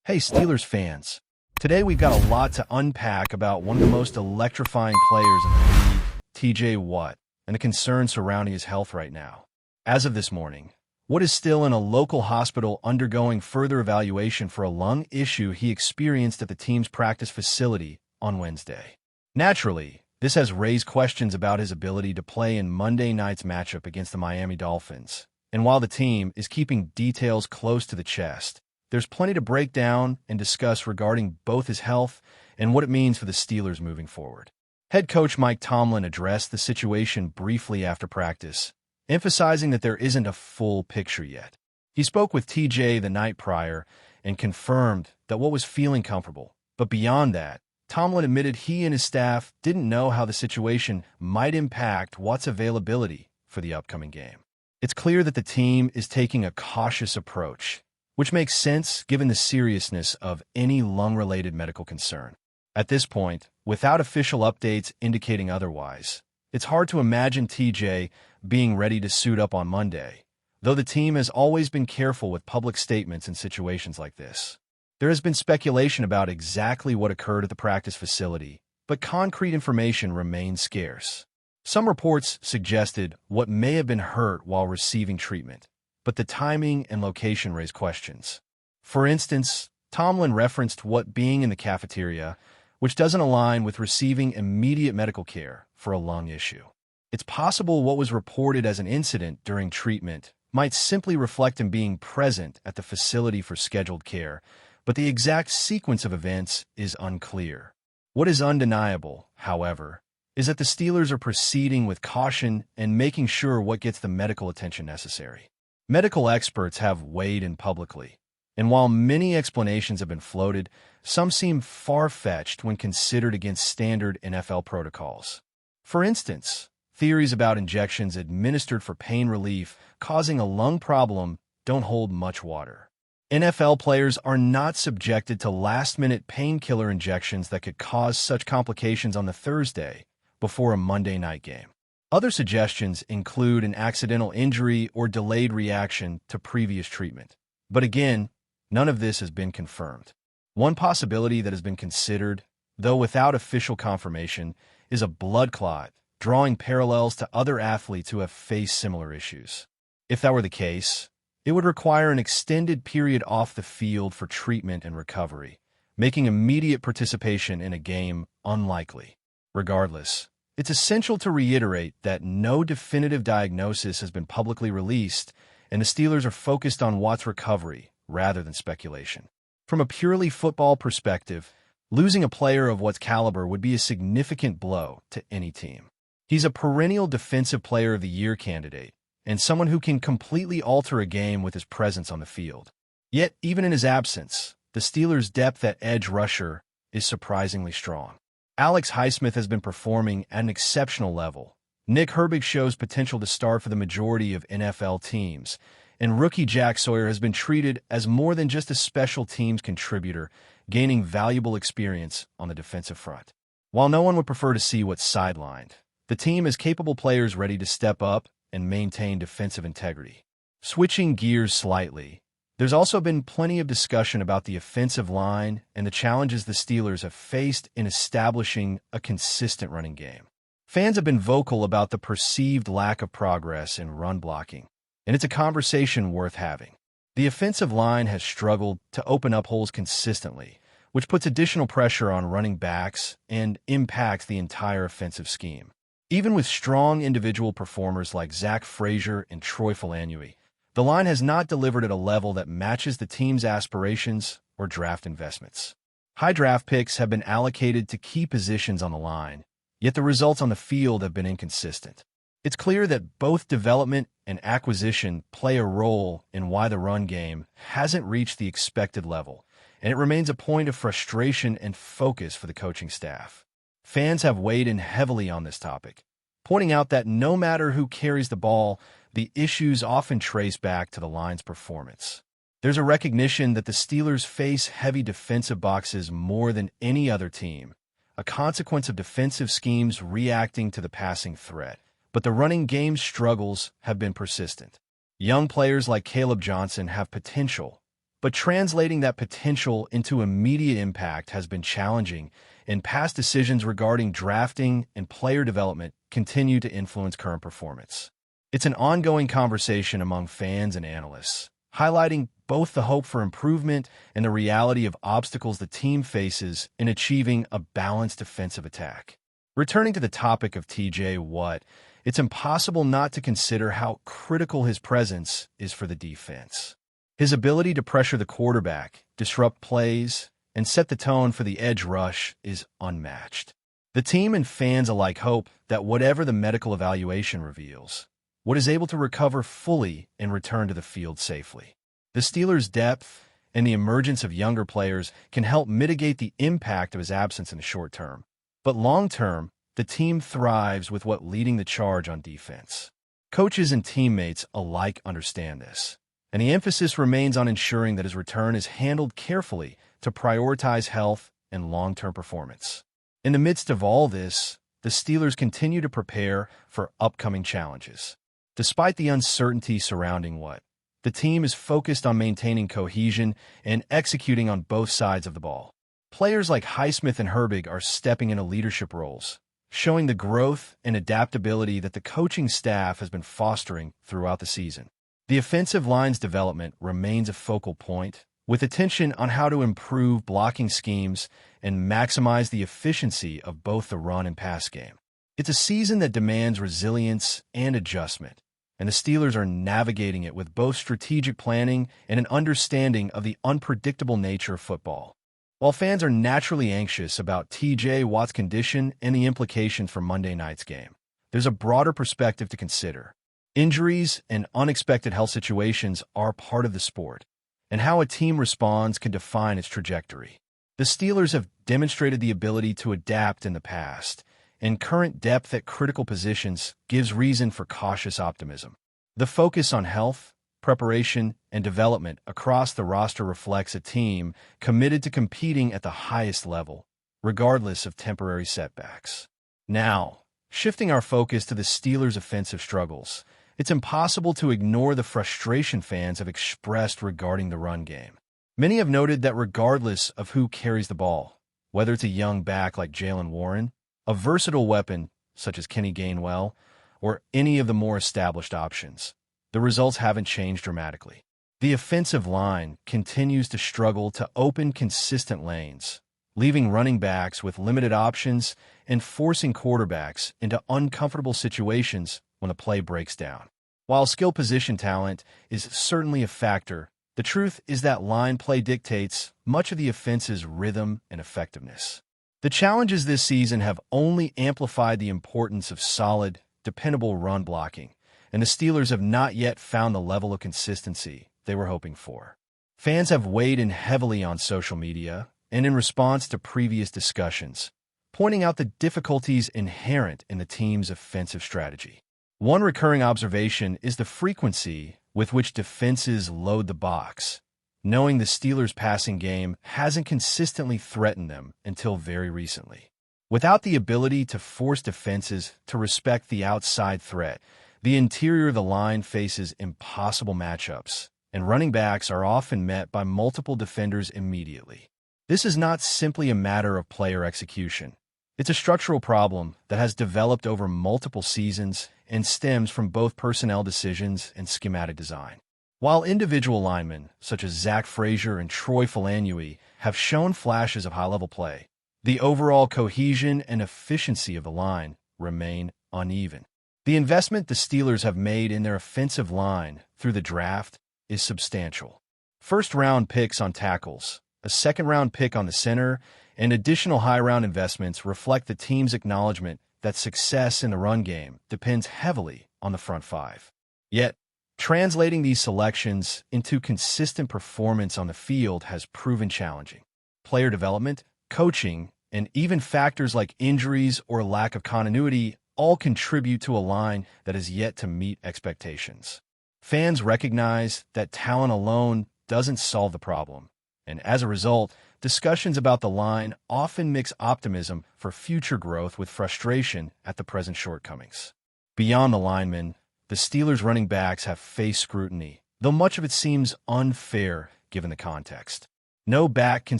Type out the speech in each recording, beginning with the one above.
Hey, Steelers fans. Today we've got a lot to unpack about one of the most electrifying players in the league, TJ Watt, and the concerns surrounding his health right now. As of this morning, Watt is still in a local hospital undergoing further evaluation for a lung issue he experienced at the team's practice facility on Wednesday. Naturally, this has raised questions about his ability to play in Monday night's matchup against the Miami Dolphins. And while the team is keeping details close to the chest, there's plenty to break down and discuss regarding both his health and what it means for the Steelers moving forward. Head coach Mike Tomlin addressed the situation briefly after practice, emphasizing that there isn't a full picture yet. He spoke with TJ the night prior and confirmed that Watt was feeling comfortable. But beyond that, Tomlin admitted he and his staff didn't know how the situation might impact Watt's availability for the upcoming game. It's clear that the team is taking a cautious approach, which makes sense given the seriousness of any lung-related medical concern. At this point, without official updates indicating otherwise, it's hard to imagine TJ being ready to suit up on Monday, though the team has always been careful with public statements in situations like this. There has been speculation about exactly what occurred at the practice facility, but concrete information remains scarce. Some reports suggested Watt may have been hurt while receiving treatment, but the timing and location raise questions. For instance, Tomlin referenced Watt being in the cafeteria, which doesn't align with receiving immediate medical care for a lung issue. It's possible what was reported as an incident during treatment might simply reflect him being present at the facility for scheduled care, but the exact sequence of events is unclear. What is undeniable, however, is that the Steelers are proceeding with caution and making sure Watt gets the medical attention necessary. Medical experts have weighed in publicly, and while many explanations have been floated, some seem far-fetched when considered against standard NFL protocols. For instance, theories about injections administered for pain relief causing a lung problem don't hold much water. NFL players are not subjected to last-minute painkiller injections that could cause such complications on the Thursday before a Monday night game. Other suggestions include an accidental injury or delayed reaction to previous treatment. But again, none of this has been confirmed. One possibility that has been considered, though without official confirmation, is a blood clot, drawing parallels to other athletes who have faced similar issues. If that were the case, it would require an extended period off the field for treatment and recovery, making immediate participation in a game unlikely. Regardless, it's essential to reiterate that no definitive diagnosis has been publicly released, and the Steelers are focused on Watt's recovery rather than speculation. From a purely football perspective, losing a player of Watt's caliber would be a significant blow to any team. He's a perennial Defensive Player of the Year candidate, and someone who can completely alter a game with his presence on the field. Yet, even in his absence, the Steelers' depth at edge rusher is surprisingly strong. Alex Highsmith has been performing at an exceptional level. Nick Herbig shows potential to start for the majority of NFL teams, and rookie Jack Sawyer has been treated as more than just a special teams contributor, gaining valuable experience on the defensive front. While no one would prefer to see Watt sidelined, the team has capable players ready to step up and maintain defensive integrity. Switching gears slightly, there's also been plenty of discussion about the offensive line and the challenges the Steelers have faced in establishing a consistent running game. Fans have been vocal about the perceived lack of progress in run blocking, and it's a conversation worth having. The offensive line has struggled to open up holes consistently, which puts additional pressure on running backs and impacts the entire offensive scheme. Even with strong individual performers like Zach Frazier and Troy Falanui, the line has not delivered at a level that matches the team's aspirations or draft investments. High draft picks have been allocated to key positions on the line, yet the results on the field have been inconsistent. It's clear that both development and acquisition play a role in why the run game hasn't reached the expected level, and it remains a point of frustration and focus for the coaching staff. Fans have weighed in heavily on this topic, pointing out that no matter who carries the ball, the issues often trace back to the line's performance. There's a recognition that the Steelers face heavy defensive boxes more than any other team, a consequence of defensive schemes reacting to the passing threat. But the running game's struggles have been persistent. Young players like Caleb Johnson have potential, But translating that potential into immediate impact has been challenging, and past decisions regarding drafting and player development continue to influence current performance. It's an ongoing conversation among fans and analysts, highlighting both the hope for improvement and the reality of obstacles the team faces in achieving a balanced defensive attack. Returning to the topic of TJ Watt, it's impossible not to consider how critical his presence is for the defense. His ability to pressure the quarterback, disrupt plays, and set the tone for the edge rush is unmatched. The team and fans alike hope that whatever the medical evaluation reveals, Watt is able to recover fully and return to the field safely. The Steelers' depth and the emergence of younger players can help mitigate the impact of his absence in the short term. But long term, the team thrives with Watt leading the charge on defense. Coaches and teammates alike understand this, and the emphasis remains on ensuring that his return is handled carefully to prioritize health and long-term performance. In the midst of all this, the Steelers continue to prepare for upcoming challenges. Despite the uncertainty surrounding Watt, the team is focused on maintaining cohesion and executing on both sides of the ball. Players like Highsmith and Herbig are stepping into leadership roles, showing the growth and adaptability that the coaching staff has been fostering throughout the season. The offensive line's development remains a focal point, with attention on how to improve blocking schemes and maximize the efficiency of both the run and pass game. It's a season that demands resilience and adjustment, and the Steelers are navigating it with both strategic planning and an understanding of the unpredictable nature of football. While fans are naturally anxious about TJ Watt's condition and the implications for Monday night's game, there's a broader perspective to consider. Injuries and unexpected health situations are part of the sport, and how a team responds can define its trajectory. The Steelers have demonstrated the ability to adapt in the past, and current depth at critical positions gives reason for cautious optimism. The focus on health, preparation, and development across the roster reflects a team committed to competing at the highest level, regardless of temporary setbacks. Now, shifting our focus to the Steelers' offensive struggles, it's impossible to ignore the frustration fans have expressed regarding the run game. Many have noted that regardless of who carries the ball, whether it's a young back like Jaylen Warren, a versatile weapon such as Kenny Gainwell, or any of the more established options, the results haven't changed dramatically. The offensive line continues to struggle to open consistent lanes, leaving running backs with limited options and forcing quarterbacks into uncomfortable situations when the play breaks down. While skill position talent is certainly a factor, the truth is that line play dictates much of the offense's rhythm and effectiveness. The challenges this season have only amplified the importance of solid, dependable run blocking, and the Steelers have not yet found the level of consistency they were hoping for. Fans have weighed in heavily on social media and in response to previous discussions, pointing out the difficulties inherent in the team's offensive strategy. One recurring observation is the frequency with which defenses load the box, knowing the Steelers' passing game hasn't consistently threatened them until very recently. Without the ability to force defenses to respect the outside threat, the interior of the line faces impossible matchups, and running backs are often met by multiple defenders immediately. This is not simply a matter of player execution. It's a structural problem that has developed over multiple seasons and stems from both personnel decisions and schematic design. While individual linemen, such as Zach Frazier and Troy Falanui, have shown flashes of high-level play, the overall cohesion and efficiency of the line remain uneven. The investment the Steelers have made in their offensive line through the draft is substantial. First-round picks on tackles, a second-round pick on the center, and additional high-round investments reflect the team's acknowledgement that success in the run game depends heavily on the front five. Yet, translating these selections into consistent performance on the field has proven challenging. Player development, coaching, and even factors like injuries or lack of continuity all contribute to a line that is yet to meet expectations. Fans recognize that talent alone doesn't solve the problem, and as a result, discussions about the line often mix optimism for future growth with frustration at the present shortcomings. Beyond the linemen, the Steelers' running backs have faced scrutiny, though much of it seems unfair given the context. No back can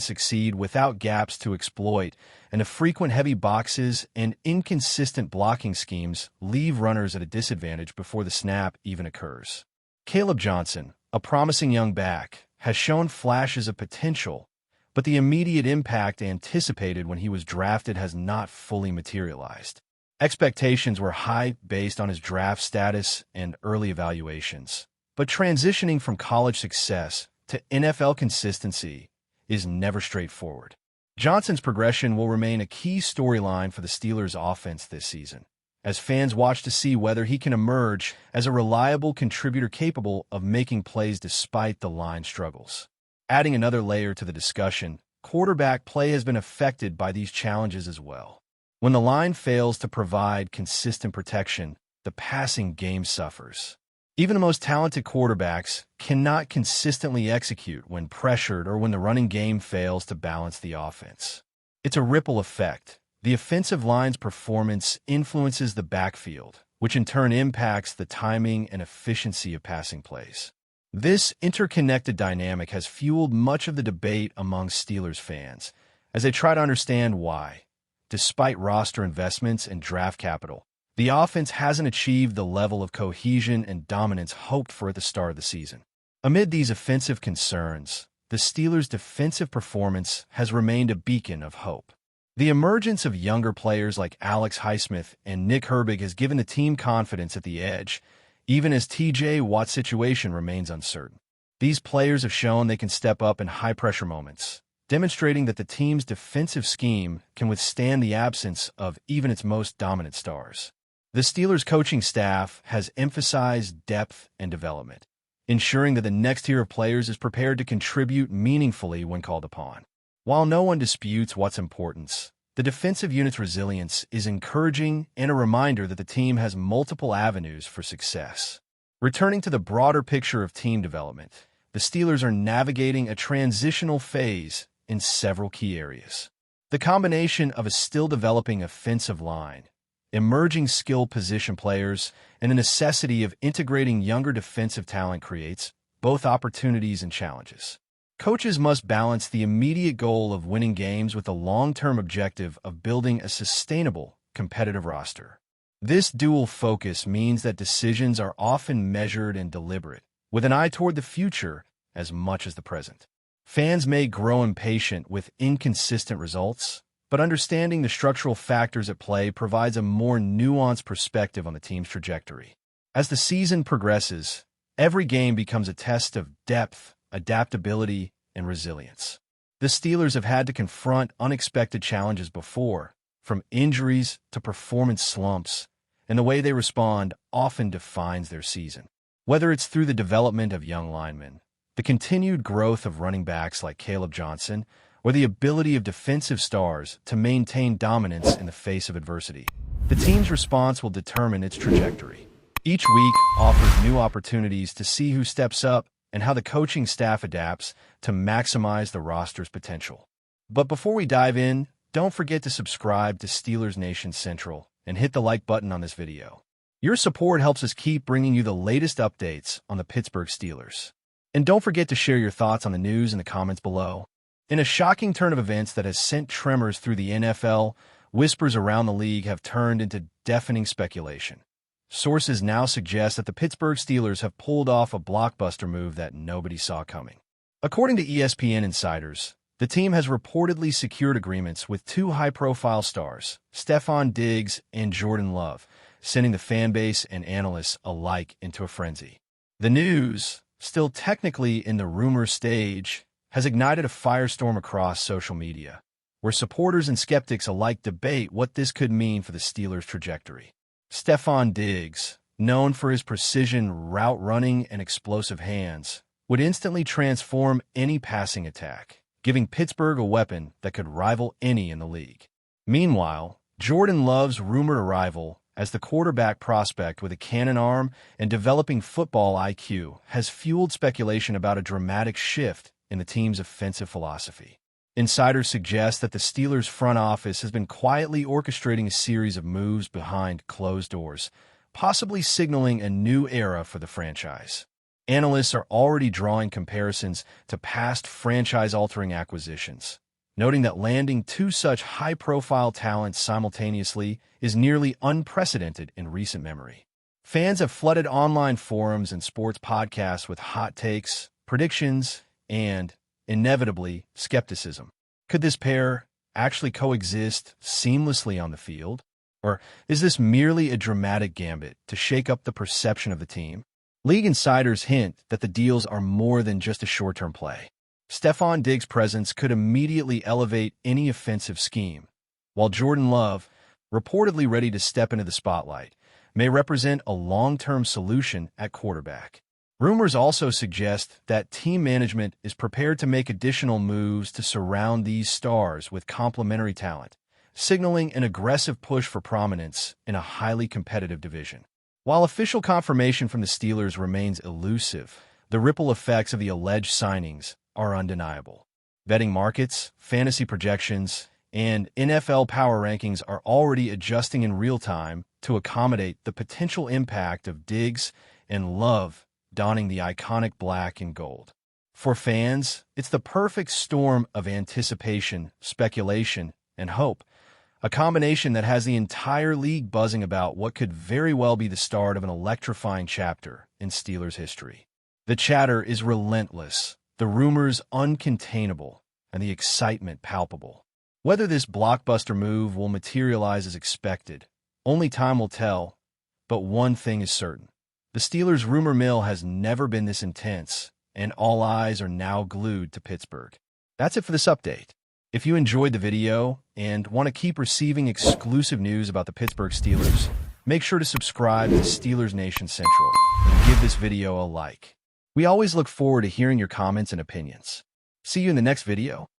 succeed without gaps to exploit, and the frequent heavy boxes and inconsistent blocking schemes leave runners at a disadvantage before the snap even occurs. Caleb Johnson, a promising young back, has shown flashes of potential, but the immediate impact anticipated when he was drafted has not fully materialized. Expectations were high based on his draft status and early evaluations, but transitioning from college success to NFL consistency is never straightforward. Johnson's progression will remain a key storyline for the Steelers' offense this season, as fans watch to see whether he can emerge as a reliable contributor capable of making plays despite the line struggles. Adding another layer to the discussion, quarterback play has been affected by these challenges as well. When the line fails to provide consistent protection, the passing game suffers. Even the most talented quarterbacks cannot consistently execute when pressured or when the running game fails to balance the offense. It's a ripple effect. The offensive line's performance influences the backfield, which in turn impacts the timing and efficiency of passing plays. This interconnected dynamic has fueled much of the debate among Steelers fans as they try to understand why, despite roster investments and draft capital, the offense hasn't achieved the level of cohesion and dominance hoped for at the start of the season. Amid these offensive concerns, the Steelers' defensive performance has remained a beacon of hope. The emergence of younger players like Alex Highsmith and Nick Herbig has given the team confidence at the edge, even as T.J. Watt's situation remains uncertain. These players have shown they can step up in high-pressure moments, demonstrating that the team's defensive scheme can withstand the absence of even its most dominant stars. The Steelers' coaching staff has emphasized depth and development, ensuring that the next tier of players is prepared to contribute meaningfully when called upon. While no one disputes Watt's importance, the defensive unit's resilience is encouraging and a reminder that the team has multiple avenues for success. Returning to the broader picture of team development, the Steelers are navigating a transitional phase in several key areas. The combination of a still-developing offensive line, emerging skill position players, and the necessity of integrating younger defensive talent creates both opportunities and challenges. Coaches must balance the immediate goal of winning games with the long-term objective of building a sustainable, competitive roster. This dual focus means that decisions are often measured and deliberate, with an eye toward the future as much as the present. Fans may grow impatient with inconsistent results, but understanding the structural factors at play provides a more nuanced perspective on the team's trajectory. As the season progresses, every game becomes a test of depth, adaptability, and resilience. The Steelers have had to confront unexpected challenges before, from injuries to performance slumps, and the way they respond often defines their season. Whether it's through the development of young linemen, the continued growth of running backs like Caleb Johnson, or the ability of defensive stars to maintain dominance in the face of adversity, the team's response will determine its trajectory. Each week offers new opportunities to see who steps up and how the coaching staff adapts to maximize the roster's potential. But before we dive in, don't forget to subscribe to Steelers Nation Central and hit the like button on this video. Your support helps us keep bringing you the latest updates on the Pittsburgh Steelers. And don't forget to share your thoughts on the news in the comments below. In a shocking turn of events that has sent tremors through the NFL, whispers around the league have turned into deafening speculation. Sources now suggest that the Pittsburgh Steelers have pulled off a blockbuster move that nobody saw coming. According to ESPN insiders, the team has reportedly secured agreements with two high-profile stars, Stefon Diggs and Jordan Love, sending the fanbase and analysts alike into a frenzy. The news, still technically in the rumor stage, has ignited a firestorm across social media, where supporters and skeptics alike debate what this could mean for the Steelers' trajectory. Stefon Diggs, known for his precision route running and explosive hands, would instantly transform any passing attack, giving Pittsburgh a weapon that could rival any in the league. Meanwhile, Jordan Love's rumored arrival as the quarterback prospect with a cannon arm and developing football IQ has fueled speculation about a dramatic shift in the team's offensive philosophy. Insiders suggest that the Steelers' front office has been quietly orchestrating a series of moves behind closed doors, possibly signaling a new era for the franchise. Analysts are already drawing comparisons to past franchise-altering acquisitions, noting that landing two such high-profile talents simultaneously is nearly unprecedented in recent memory. Fans have flooded online forums and sports podcasts with hot takes, predictions, and, inevitably, skepticism. Could this pair actually coexist seamlessly on the field? Or is this merely a dramatic gambit to shake up the perception of the team? League insiders hint that the deals are more than just a short-term play. Stephon Diggs' presence could immediately elevate any offensive scheme, while Jordan Love, reportedly ready to step into the spotlight, may represent a long-term solution at quarterback. Rumors also suggest that team management is prepared to make additional moves to surround these stars with complementary talent, signaling an aggressive push for prominence in a highly competitive division. While official confirmation from the Steelers remains elusive, the ripple effects of the alleged signings are undeniable. Betting markets, fantasy projections, and NFL power rankings are already adjusting in real time to accommodate the potential impact of Diggs and Love donning the iconic black and gold. For fans, it's the perfect storm of anticipation, speculation, and hope, a combination that has the entire league buzzing about what could very well be the start of an electrifying chapter in Steelers history. The chatter is relentless, the rumors uncontainable, and the excitement palpable. Whether this blockbuster move will materialize as expected, only time will tell, but one thing is certain. The Steelers' rumor mill has never been this intense, and all eyes are now glued to Pittsburgh. That's it for this update. If you enjoyed the video and want to keep receiving exclusive news about the Pittsburgh Steelers, make sure to subscribe to Steelers Nation Central and give this video a like. We always look forward to hearing your comments and opinions. See you in the next video.